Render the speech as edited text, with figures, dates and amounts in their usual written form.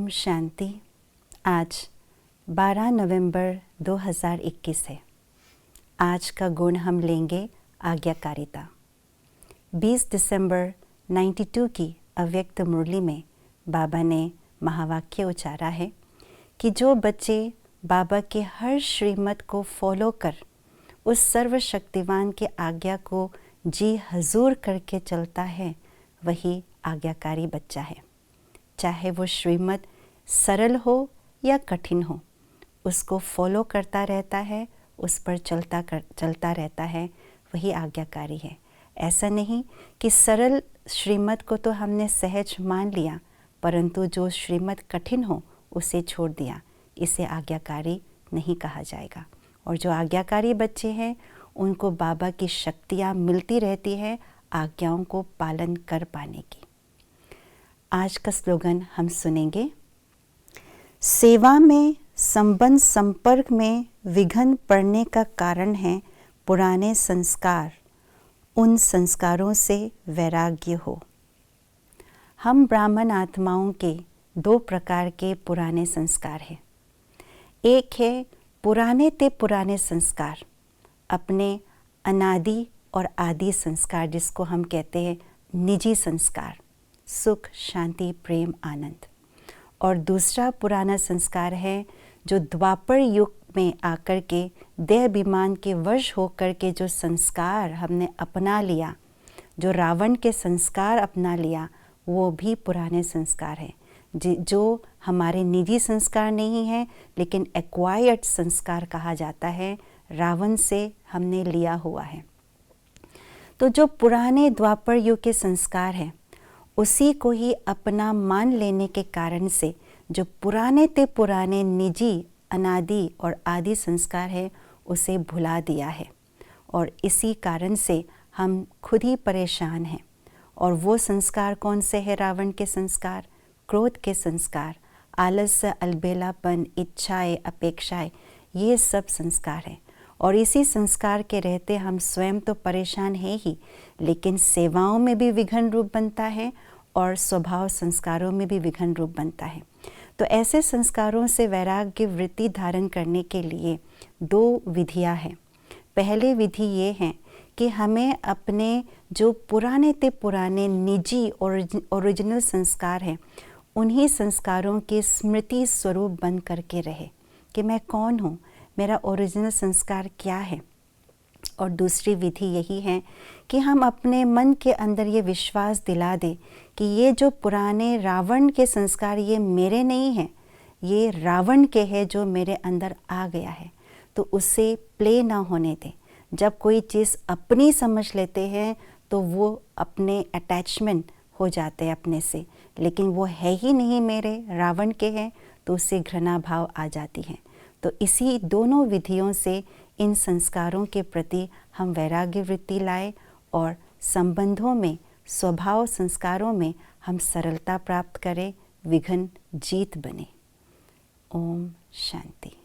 ओम शांति। आज 12 नवंबर 2021 है। आज का गुण हम लेंगे आज्ञाकारिता। 20 दिसंबर 92 की अव्यक्त मुरली में बाबा ने महावाक्य उचारा है कि जो बच्चे बाबा के हर श्रीमत को फॉलो कर उस सर्वशक्तिवान के आज्ञा को जी हजूर करके चलता है, वही आज्ञाकारी बच्चा है। चाहे वो श्रीमत सरल हो या कठिन हो, उसको फॉलो करता रहता है, उस पर चलता रहता है, वही आज्ञाकारी है। ऐसा नहीं कि सरल श्रीमत को तो हमने सहज मान लिया, परंतु जो श्रीमत कठिन हो उसे छोड़ दिया, इसे आज्ञाकारी नहीं कहा जाएगा। और जो आज्ञाकारी बच्चे हैं उनको बाबा की शक्तियाँ मिलती रहती है आज्ञाओं को पालन कर पाने की। आज का स्लोगन हम सुनेंगे। सेवा में संबंध संपर्क में विघ्न पड़ने का कारण है पुराने संस्कार, उन संस्कारों से वैराग्य हो। हम ब्राह्मण आत्माओं के दो प्रकार के पुराने संस्कार हैं। एक है पुराने ते पुराने संस्कार, अपने अनादि और आदि संस्कार, जिसको हम कहते हैं निजी संस्कार, सुख, शांति, प्रेम, आनंद। और दूसरा पुराना संस्कार है जो द्वापर युग में आकर के देहाभिमान के वश होकर के जो संस्कार हमने अपना लिया, जो रावण के संस्कार अपना लिया, वो भी पुराने संस्कार हैं, जो हमारे निजी संस्कार नहीं है, लेकिन एक्वायर्ड संस्कार कहा जाता है, रावण से हमने लिया हुआ है। तो जो पुराने द्वापर युग के संस्कार हैं, उसी को ही अपना मान लेने के कारण से जो पुराने ते पुराने निजी, अनादि और आदि संस्कार है, उसे भुला दिया है। और इसी कारण से हम खुद ही परेशान हैं। और वो संस्कार कौन से हैं? रावण के संस्कार, क्रोध के संस्कार, आलस्य, अलबेलापन, इच्छाएं, अपेक्षाएं, ये सब संस्कार हैं। और इसी संस्कार के रहते हम स्वयं तो परेशान हैं ही, लेकिन सेवाओं में भी विघ्न रूप बनता है और स्वभाव संस्कारों में भी विघ्न रूप बनता है। तो ऐसे संस्कारों से वैराग्य वृत्ति धारण करने के लिए दो विधियां हैं। पहले विधि ये है कि हमें अपने जो पुराने ते पुराने निजी ओरिजिनल संस्कार हैं, उन्हीं संस्कारों के स्मृति स्वरूप बन करके रहे कि मैं कौन हूँ, मेरा ओरिजिनल संस्कार क्या है। और दूसरी विधि यही है कि हम अपने मन के अंदर ये विश्वास दिला दें कि ये जो पुराने रावण के संस्कार, ये मेरे नहीं हैं, ये रावण के हैं जो मेरे अंदर आ गया है। तो उसे प्ले ना होने दें। जब कोई चीज़ अपनी समझ लेते हैं तो वो अपने अटैचमेंट हो जाते हैं अपने से, लेकिन वो है ही नहीं मेरे, रावण के हैं, तो उससे घृणा भाव आ जाती है। तो इसी दोनों विधियों से इन संस्कारों के प्रति हम वैराग्य वृत्ति लाए और संबंधों में, स्वभाव संस्कारों में हम सरलता प्राप्त करें, विघ्न जीत बने। ओम शांति।